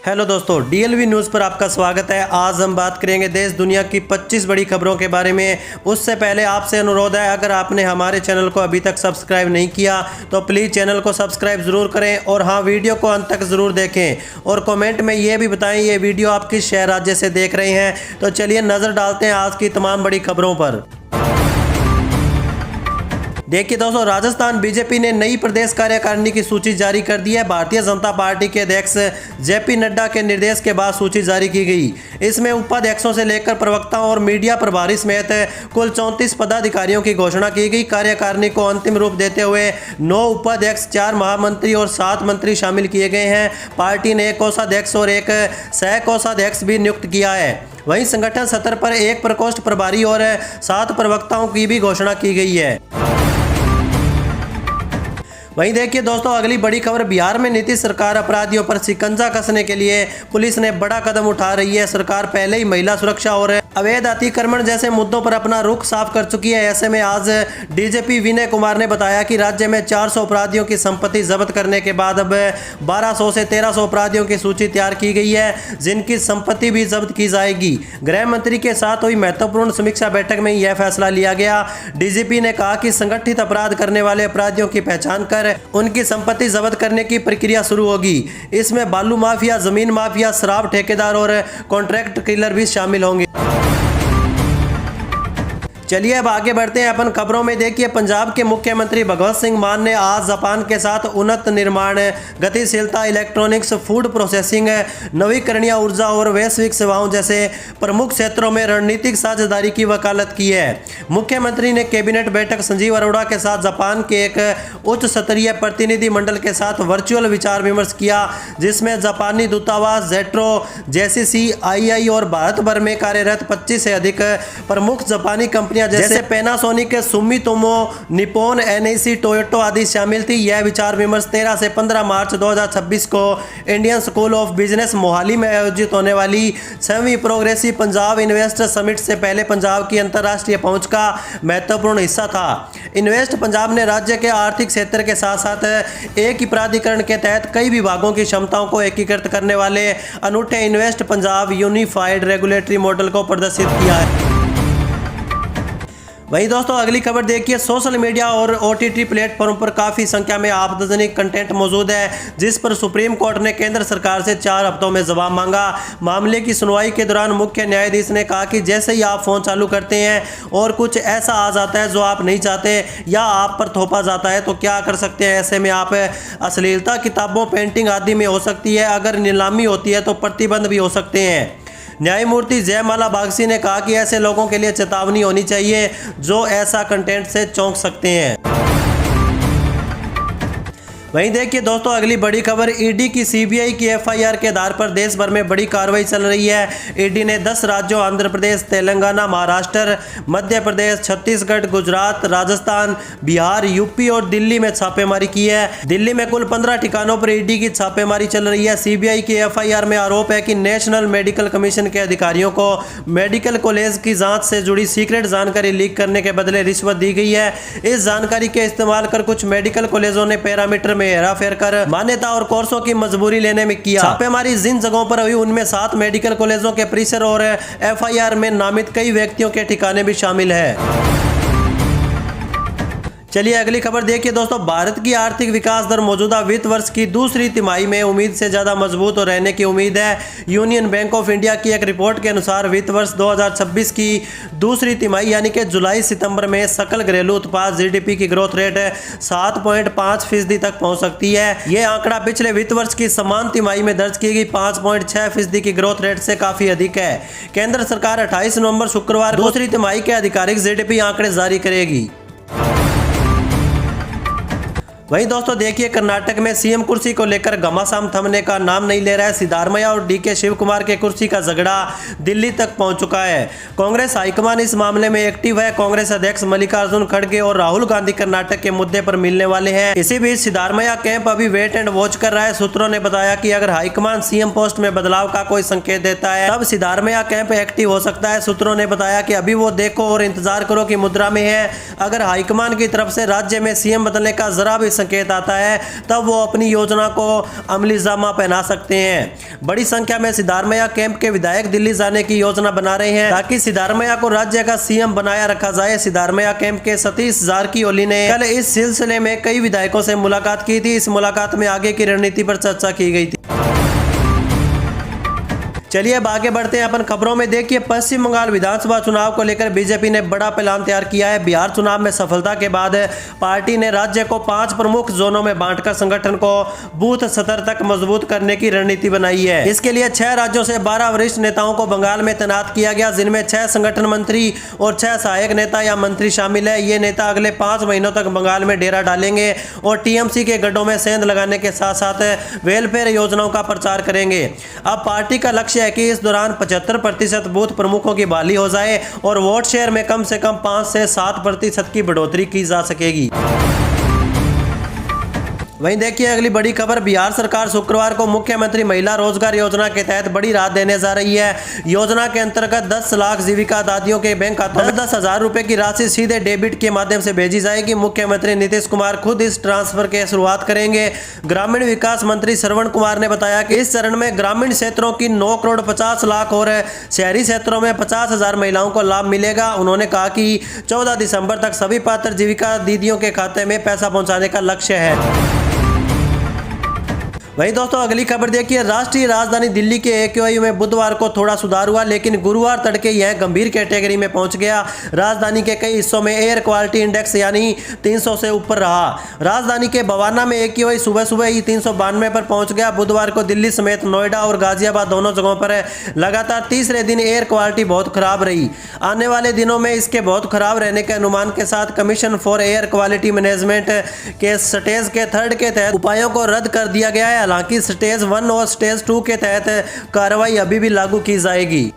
Hello दोस्तों, डीएलवी news पर आपका स्वागत है। आज हम बात करेंगे देश दुनिया की 25 बड़ी खबरों के बारे में। उससे पहले आपसे अनुरोध है, अगर आपने हमारे चैनल को अभी तक सब्सक्राइब नहीं किया तो प्लीज़ चैनल को सब्सक्राइब ज़रूर करें और हाँ, वीडियो को अंत तक ज़रूर देखें और कमेंट में ये भी बताएं ये वीडियो आप किस शहर राज्य से देख रहे हैं। तो चलिए नज़र डालते हैं आज की तमाम बड़ी खबरों पर। देखिए दोस्तों, राजस्थान बीजेपी ने नई प्रदेश कार्यकारिणी की सूची जारी कर दी है। भारतीय जनता पार्टी के अध्यक्ष जेपी नड्डा के निर्देश के बाद सूची जारी की गई। इसमें उपाध्यक्षों से लेकर प्रवक्ताओं और मीडिया प्रभारी समेत कुल 34 पदाधिकारियों की घोषणा की गई। कार्यकारिणी को अंतिम रूप देते हुए 9 उपाध्यक्ष, 4 महामंत्री और 7 मंत्री शामिल किए गए हैं। पार्टी ने एक कोषाध्यक्ष और एक सह कोषाध्यक्ष भी नियुक्त किया है। वहीं संगठन स्तर पर एक प्रकोष्ठ प्रभारी और 7 प्रवक्ताओं की भी घोषणा की गई है। वहीं देखिए दोस्तों, अगली बड़ी खबर, बिहार में नीतीश सरकार अपराधियों पर शिकंजा कसने के लिए पुलिस ने बड़ा कदम उठा रही है। सरकार पहले ही महिला सुरक्षा और अवैध अतिक्रमण जैसे मुद्दों पर अपना रुख साफ कर चुकी है। ऐसे में आज डीजीपी विनय कुमार ने बताया कि राज्य में 400 अपराधियों की संपत्ति जब्त करने के बाद अब 1200 से 1300 अपराधियों की सूची तैयार की गई है, जिनकी संपत्ति भी जब्त की जाएगी। गृह मंत्री के साथ हुई महत्वपूर्ण समीक्षा बैठक में यह फैसला लिया गया। डीजीपी ने कहा कि संगठित अपराध करने वाले अपराधियों की पहचान कर उनकी संपत्ति जब्त करने की प्रक्रिया शुरू होगी। इसमें बालू माफिया, जमीन माफिया, शराब ठेकेदार और कॉन्ट्रैक्ट किलर भी शामिल होंगे। चलिए अब आगे बढ़ते हैं अपन खबरों में। देखिए, पंजाब के मुख्यमंत्री भगवंत सिंह मान ने आज जापान के साथ उन्नत निर्माण, गतिशीलता, इलेक्ट्रॉनिक्स, फूड प्रोसेसिंग, नवीकरणीय ऊर्जा और वैश्विक सेवाओं जैसे प्रमुख क्षेत्रों में रणनीतिक साझेदारी की वकालत की है। मुख्यमंत्री ने कैबिनेट बैठक संजीव अरोड़ा के साथ जापान के एक उच्च स्तरीय प्रतिनिधि मंडल के साथ वर्चुअल विचार विमर्श किया, जिसमें जापानी दूतावास, जेट्रो, JCCII और भारत भर में कार्यरत 25 से अधिक प्रमुख जापानी कंपनी जैसे Panasonic, Sumitomo, Nippon, NEC, Toyota आदि शामिल थी। यह विचार विमर्श 13 से 15 मार्च 2026 को Indian school of business Mohali में आयोजित होने वाली 6वीं प्रोग्रेसिव पंजाब इन्वेस्टर समिट से पहले पंजाब की अंतर्राष्ट्रीय पहुंच का महत्वपूर्ण हिस्सा था। इन्वेस्ट पंजाब ने राज्य के आर्थिक क्षेत्र के साथ साथ एक ही प्राधिकरण के तहत कई विभागों की क्षमताओं को एकीकृत करने वाले अनूठे invest Punjab unified regulatory model को प्रदर्शित किया है। वहीं दोस्तों, अगली खबर देखिए, सोशल मीडिया और OTT प्लेटफॉर्म पर काफ़ी संख्या में आपत्तिजनक कंटेंट मौजूद है, जिस पर सुप्रीम कोर्ट ने केंद्र सरकार से 4 हफ्तों में जवाब मांगा। मामले की सुनवाई के दौरान मुख्य न्यायाधीश ने कहा कि जैसे ही आप फ़ोन चालू करते हैं और कुछ ऐसा आ जाता है जो आप नहीं चाहते या आप पर थोपा जाता है तो क्या कर सकते हैं। ऐसे में आप अश्लीलता, किताबों, पेंटिंग आदि में हो सकती है। अगर नीलामी होती है तो प्रतिबंध भी हो सकते हैं। न्यायमूर्ति जयमाला बागसी ने कहा कि ऐसे लोगों के लिए चेतावनी होनी चाहिए जो ऐसा कंटेंट से चौंक सकते हैं। वहीं देखिए दोस्तों, अगली बड़ी खबर, ईडी की CBI की FIR के आधार पर देश भर में बड़ी कार्रवाई चल रही है। ईडी ने 10 राज्यों आंध्र प्रदेश, तेलंगाना, महाराष्ट्र, मध्य प्रदेश, छत्तीसगढ़, गुजरात, राजस्थान, बिहार, UP और दिल्ली में छापेमारी की है। दिल्ली में कुल 15 ठिकानों पर ईडी की छापेमारी चल रही है। CBI की FIR में आरोप है कि नेशनल मेडिकल कमीशन के अधिकारियों को मेडिकल कॉलेज की जाँच से जुड़ी सीक्रेट जानकारी लीक करने के बदले रिश्वत दी गई है। इस जानकारी के इस्तेमाल कर कुछ मेडिकल कॉलेजों ने पैरामीटर में हेराफेर कर मान्यता और कोर्सों की मजबूरी लेने में किया। छापेमारी जिन जगहों पर हुई उनमें 7 मेडिकल कॉलेजों के परिसर और FIR में नामित कई व्यक्तियों के ठिकाने भी शामिल है। चलिए अगली खबर देखिए दोस्तों, भारत की आर्थिक विकास दर मौजूदा वित्त वर्ष की दूसरी तिमाही में उम्मीद से ज्यादा मजबूत रहने की उम्मीद है। यूनियन बैंक ऑफ इंडिया की एक रिपोर्ट के अनुसार वित्त वर्ष 2026 की दूसरी तिमाही यानी कि जुलाई सितंबर में सकल घरेलू उत्पाद GDP की ग्रोथ रेट 7.5% तक पहुंच सकती है। यह आंकड़ा पिछले वित्त वर्ष की समान तिमाही में दर्ज की गई 5.6% की ग्रोथ रेट से काफी अधिक है। केंद्र सरकार 28 नवंबर शुक्रवार दूसरी तिमाही के आधिकारिक GDP आंकड़े जारी करेगी। वहीं दोस्तों देखिए, कर्नाटक में CM कुर्सी को लेकर घमासान थमने का नाम नहीं ले रहा है। सिद्धारमैया और DK शिव कुमार के कुर्सी का झगड़ा दिल्ली तक पहुंच चुका है। कांग्रेस हाईकमान इस मामले में एक्टिव है। कांग्रेस अध्यक्ष मल्लिकार्जुन खड़गे और राहुल गांधी कर्नाटक के मुद्दे पर मिलने वाले हैं। इसी बीच सिद्धारमैया कैंप अभी वेट एंड वॉच कर रहा है। सूत्रों ने बताया कि अगर हाईकमान CM पोस्ट में बदलाव का कोई संकेत देता है तब सिद्धारमैया कैंप एक्टिव हो सकता है। सूत्रों ने बताया कि अभी वो देखो और इंतजार करो की मुद्रा में है। अगर हाईकमान की तरफ से राज्य में CM बदलने का जरा भी संकेत आता है तब वो अपनी योजना को अमली जामा पहना सकते हैं। बड़ी संख्या में सिद्धारमैया कैंप के विधायक दिल्ली जाने की योजना बना रहे हैं ताकि सिद्धारमैया को राज्य का सीएम बनाया रखा जाए। सिद्धारमैया कैंप के सतीश जारकिहोली ने कल इस सिलसिले में कई विधायकों से मुलाकात की थी। इस मुलाकात में आगे की रणनीति पर चर्चा की गई थी। चलिए अब आगे बढ़ते हैं अपन खबरों में। देखिए, पश्चिम बंगाल विधानसभा चुनाव को लेकर बीजेपी ने बड़ा प्लान तैयार किया है। बिहार चुनाव में सफलता के बाद पार्टी ने राज्य को 5 प्रमुख जोनों में बांटकर संगठन को बूथ स्तर तक मजबूत करने की रणनीति बनाई है। इसके लिए 6 राज्यों से 12 वरिष्ठ नेताओं को बंगाल में तैनात किया गया, जिनमें 6 संगठन मंत्री और 6 सहायक नेता या मंत्री शामिल है। ये नेता अगले 5 महीनों तक बंगाल में डेरा डालेंगे और टीएमसी के गड्ढों में सेंध लगाने के साथ साथ वेलफेयर योजनाओं का प्रचार करेंगे। अब पार्टी का लक्ष्य है कि इस दौरान 75% बूथ प्रमुखों की बहाली हो जाए और वोट शेयर में कम से कम 5 से 7% की बढ़ोतरी की जा सकेगी। वहीं देखिए अगली बड़ी खबर, बिहार सरकार शुक्रवार को मुख्यमंत्री महिला रोजगार योजना के तहत बड़ी राहत देने जा रही है। योजना के अंतर्गत 10 लाख जीविका दादियों के बैंक खातों में 10,000 रुपए की राशि सीधे डेबिट के माध्यम से भेजी जाएगी। मुख्यमंत्री नीतीश कुमार खुद इस ट्रांसफर की शुरुआत करेंगे। ग्रामीण विकास मंत्री श्रवण कुमार ने बताया कि इस चरण में ग्रामीण क्षेत्रों की 9 करोड़ 50 लाख और शहरी क्षेत्रों में 50,000 महिलाओं को लाभ मिलेगा। उन्होंने कहा कि 14 दिसंबर तक सभी पात्र जीविका दीदियों के खाते में पैसा पहुंचाने का लक्ष्य है। वहीं दोस्तों अगली खबर देखिए, राष्ट्रीय राजधानी दिल्ली के एक्यूआई में बुधवार को थोड़ा सुधार हुआ, लेकिन गुरुवार तड़के यह गंभीर कैटेगरी में पहुंच गया। राजधानी के कई हिस्सों में एयर क्वालिटी इंडेक्स यानी 300 से ऊपर रहा। राजधानी के बवाना में एक्यूआई सुबह सुबह ही 392 पर पहुंच गया। बुधवार को दिल्ली समेत नोएडा और गाजियाबाद दोनों जगहों पर लगातार तीसरे दिन एयर क्वालिटी बहुत खराब रही। आने वाले दिनों में इसके बहुत खराब रहने के अनुमान के साथ commission for air quality management के स्टेज के 3 के तहत उपायों को रद्द कर दिया गया है। हालांकि स्टेज 1 और स्टेज 2 के तहत कार्रवाई अभी भी लागू की जाएगी।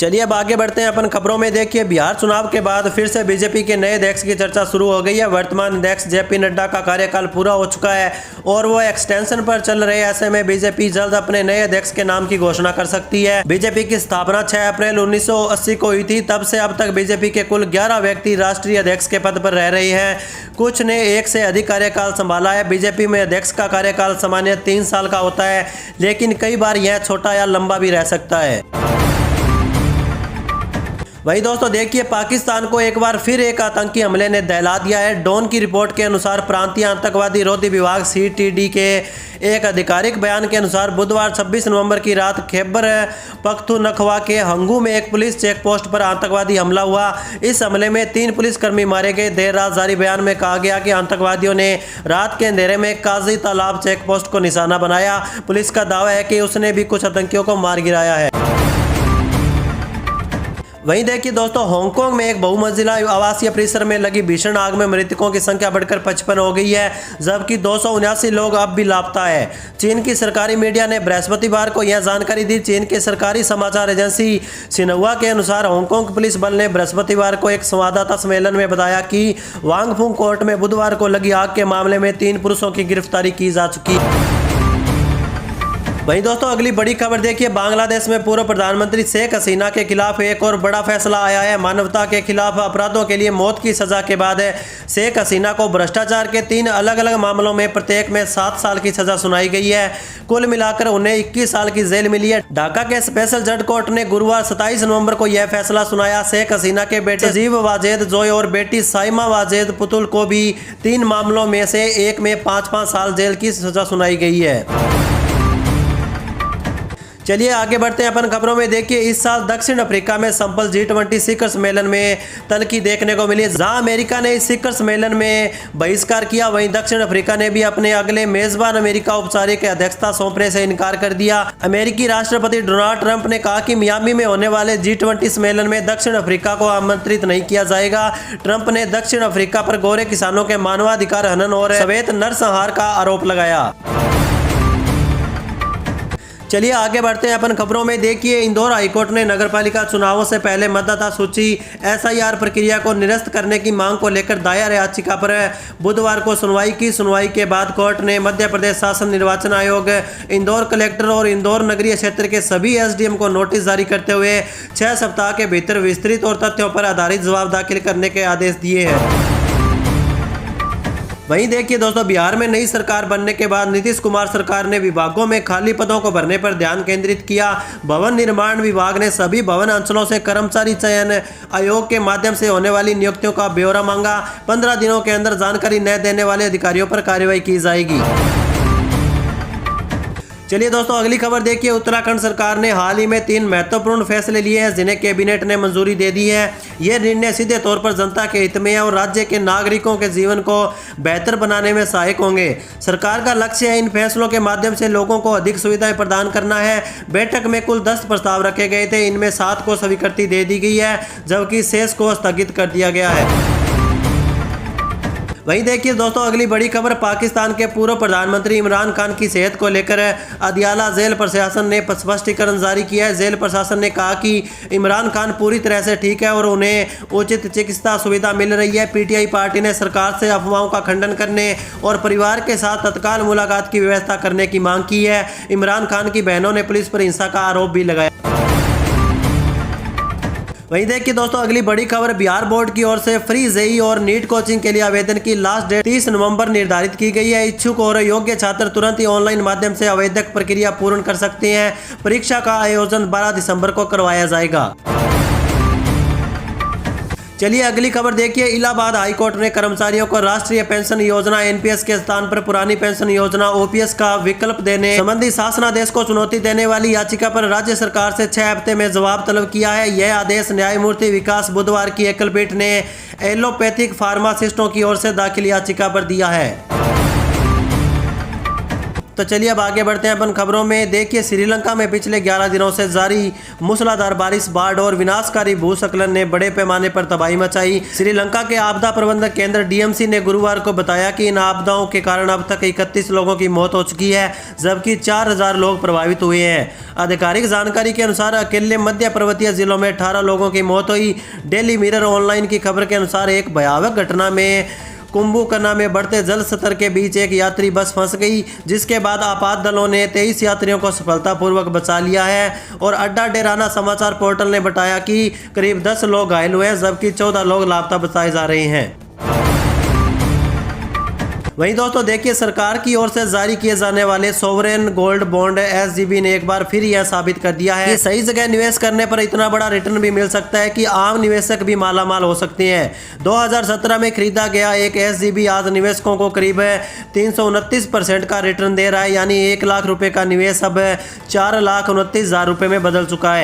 चलिए अब आगे बढ़ते हैं अपन खबरों में। देखिए, बिहार चुनाव के बाद फिर से बीजेपी के नए अध्यक्ष की चर्चा शुरू हो गई है। वर्तमान अध्यक्ष जेपी नड्डा का कार्यकाल पूरा हो चुका है और वो एक्सटेंशन पर चल रहे। ऐसे में बीजेपी जल्द अपने नए अध्यक्ष के नाम की घोषणा कर सकती है। बीजेपी की स्थापना 6 अप्रैल 1980 को हुई थी। तब से अब तक बीजेपी के कुल 11 व्यक्ति राष्ट्रीय अध्यक्ष के पद पर रह रहे हैं। कुछ ने 1 से अधिक कार्यकाल संभाला है। बीजेपी में अध्यक्ष का कार्यकाल सामान्य 3 साल का होता है, लेकिन कई बार यह छोटा या लंबा भी रह सकता है। वही दोस्तों देखिए, पाकिस्तान को एक बार फिर एक आतंकी हमले ने दहला दिया है। डॉन की रिपोर्ट के अनुसार प्रांतीय आतंकवादी रोधी विभाग CTD के एक आधिकारिक बयान के अनुसार बुधवार 26 नवंबर की रात खैबर पख्तूनख्वा के हंगू में एक पुलिस चेक पोस्ट पर आतंकवादी हमला हुआ। इस हमले में 3 पुलिसकर्मी मारे गए। देर रात जारी बयान में कहा गया कि आतंकवादियों ने रात के अंधेरे में काजी तालाब चेक पोस्ट को निशाना बनाया। पुलिस का दावा है कि उसने भी कुछ आतंकियों को मार गिराया है। वहीं देखिए दोस्तों, हांगकांग में एक बहुमंजिला आवासीय परिसर में लगी भीषण आग में मृतकों की संख्या बढ़कर 55 हो गई है, जबकि 279 लोग अब भी लापता है। चीन की सरकारी मीडिया ने बृहस्पतिवार को यह जानकारी दी। चीन की सरकारी समाचार एजेंसी सिन्हुआ के अनुसार हांगकांग पुलिस बल ने बृहस्पतिवार को एक संवाददाता सम्मेलन में बताया कि वांगफुंग कोर्ट में बुधवार को लगी आग के मामले में 3 पुरुषों की गिरफ्तारी की जा चुकी है। वहीं दोस्तों अगली बड़ी खबर देखिए, बांग्लादेश में पूर्व प्रधानमंत्री शेख हसीना के खिलाफ एक और बड़ा फैसला आया है। मानवता के खिलाफ अपराधों के लिए मौत की सजा के बाद शेख हसीना को भ्रष्टाचार के 3 अलग अलग मामलों में प्रत्येक में 7 साल की सजा सुनाई गई है। कुल मिलाकर उन्हें 21 साल की जेल मिली है। ढाका के स्पेशल जज कोर्ट ने गुरुवार 27 नवंबर को यह फैसला सुनाया। शेख हसीना के बेटे सजीव वाजेद जोय और बेटी साइमा वाजेद पुतुल को भी 3 मामलों में से एक में 5-5 साल जेल की सजा सुनाई गई है। चलिए आगे बढ़ते हैं अपन खबरों में। देखिए, इस साल दक्षिण अफ्रीका में संपन्न G20 शिखर सम्मेलन में तल्खी देखने को मिली। जहां अमेरिका ने इस शिखर सम्मेलन में बहिष्कार किया, वहीं दक्षिण अफ्रीका ने भी अपने अगले मेजबान अमेरिका औपचारिक अध्यक्षता सौंपने से इनकार कर दिया। अमेरिकी राष्ट्रपति डोनाल्ड ट्रंप ने कहा कि मियामी में होने वाले G20 सम्मेलन में दक्षिण अफ्रीका को आमंत्रित नहीं किया जाएगा। ट्रंप ने दक्षिण अफ्रीका पर गोरे किसानों के मानवाधिकार हनन और श्वेत नरसंहार का आरोप लगाया। चलिए आगे बढ़ते हैं अपन खबरों में। देखिए, इंदौर हाईकोर्ट ने नगरपालिका चुनावों से पहले मतदाता सूची SIR प्रक्रिया को निरस्त करने की मांग को लेकर दायर याचिका पर बुधवार को सुनवाई की। सुनवाई के बाद कोर्ट ने मध्य प्रदेश शासन निर्वाचन आयोग, इंदौर कलेक्टर और इंदौर नगरीय क्षेत्र के सभी SDM को नोटिस जारी करते हुए 6 सप्ताह के भीतर विस्तृत और तथ्यों पर आधारित जवाब दाखिल करने के आदेश दिए हैं। वहीं देखिए दोस्तों, बिहार में नई सरकार बनने के बाद नीतीश कुमार सरकार ने विभागों में खाली पदों को भरने पर ध्यान केंद्रित किया। भवन निर्माण विभाग ने सभी भवन अंचलों से कर्मचारी चयन आयोग के माध्यम से होने वाली नियुक्तियों का ब्यौरा मांगा। 15 दिनों के अंदर जानकारी न देने वाले अधिकारियों पर कार्रवाई की जाएगी। चलिए दोस्तों, अगली खबर देखिए। उत्तराखंड सरकार ने हाल ही में 3 महत्वपूर्ण फैसले लिए हैं जिन्हें कैबिनेट ने मंजूरी दे दी है। ये निर्णय सीधे तौर पर जनता के हित में है और राज्य के नागरिकों के जीवन को बेहतर बनाने में सहायक होंगे। सरकार का लक्ष्य है इन फैसलों के माध्यम से लोगों को अधिक सुविधाएं प्रदान करना है। बैठक में कुल 10 प्रस्ताव रखे गए थे, इनमें 7 को स्वीकृति दे दी गई है जबकि शेष को स्थगित कर दिया गया है। वहीं देखिए दोस्तों, अगली बड़ी खबर पाकिस्तान के पूर्व प्रधानमंत्री इमरान खान की सेहत को लेकर अदियाला जेल प्रशासन ने स्पष्टीकरण जारी किया है। जेल प्रशासन ने कहा कि इमरान खान पूरी तरह से ठीक है और उन्हें उचित चिकित्सा सुविधा मिल रही है। पीटीआई पार्टी ने सरकार से अफवाहों का खंडन करने और परिवार के साथ तत्काल मुलाकात की व्यवस्था करने की मांग की है। इमरान खान की बहनों ने पुलिस पर हिंसा का आरोप भी लगाया। वहीं देखिए दोस्तों, अगली बड़ी खबर बिहार बोर्ड की ओर से फ्री जेईई और नीट कोचिंग के लिए आवेदन की लास्ट डेट 30 नवंबर निर्धारित की गई है। इच्छुक और योग्य छात्र तुरंत ही ऑनलाइन माध्यम से आवेदक प्रक्रिया पूर्ण कर सकते हैं। परीक्षा का आयोजन 12 दिसंबर को करवाया जाएगा। चलिए अगली खबर देखिए। इलाहाबाद हाईकोर्ट ने कर्मचारियों को राष्ट्रीय पेंशन योजना एनपीएस के स्थान पर पुरानी पेंशन योजना ओपीएस का विकल्प देने संबंधी शासनादेश को चुनौती देने वाली याचिका पर राज्य सरकार से 6 हफ्ते में जवाब तलब किया है। यह आदेश न्यायमूर्ति विकास बुधवार की एकल पीठ ने एलोपैथिक फार्मासिस्टों की ओर से दाखिल याचिका पर दिया है। तो चलिए अब आगे बढ़ते हैं अपन खबरों में। देखिए, श्रीलंका में पिछले 11 दिनों से जारी मूसलाधार बारिश, बाढ़ और विनाशकारी भूस्खलन ने बड़े पैमाने पर तबाही मचाई। श्रीलंका के आपदा प्रबंधन केंद्र डीएमसी ने गुरुवार को बताया कि इन आपदाओं के कारण अब तक 31 लोगों की मौत हो चुकी है जबकि 4000 लोग प्रभावित हुए हैं। आधिकारिक जानकारी के अनुसार अकेले मध्य पर्वतीय जिलों में 18 लोगों की मौत हुई। डेली मिरर ऑनलाइन की खबर के अनुसार एक भयावह घटना में कुंभकर्णा में बढ़ते जल स्तर के बीच एक यात्री बस फंस गई, जिसके बाद आपात दलों ने 23 यात्रियों को सफलतापूर्वक बचा लिया है। और अड्डा डेराना समाचार पोर्टल ने बताया कि करीब 10 लोग घायल हुए हैं जबकि 14 लोग लापता बताए जा रहे हैं। वहीं दोस्तों देखिए, सरकार की ओर से जारी किए जाने वाले सोवरेन गोल्ड बॉन्ड एसजीबी ने एक बार फिर यह साबित कर दिया है कि सही जगह निवेश करने पर इतना बड़ा रिटर्न भी मिल सकता है कि आम निवेशक भी मालामाल हो सकते हैं। 2017 में खरीदा गया एक एसजीबी आज निवेशकों को करीब 329% का रिटर्न दे रहा है, यानी 1 लाख रुपए का निवेश अब 4,29,000 रुपए में बदल चुका है।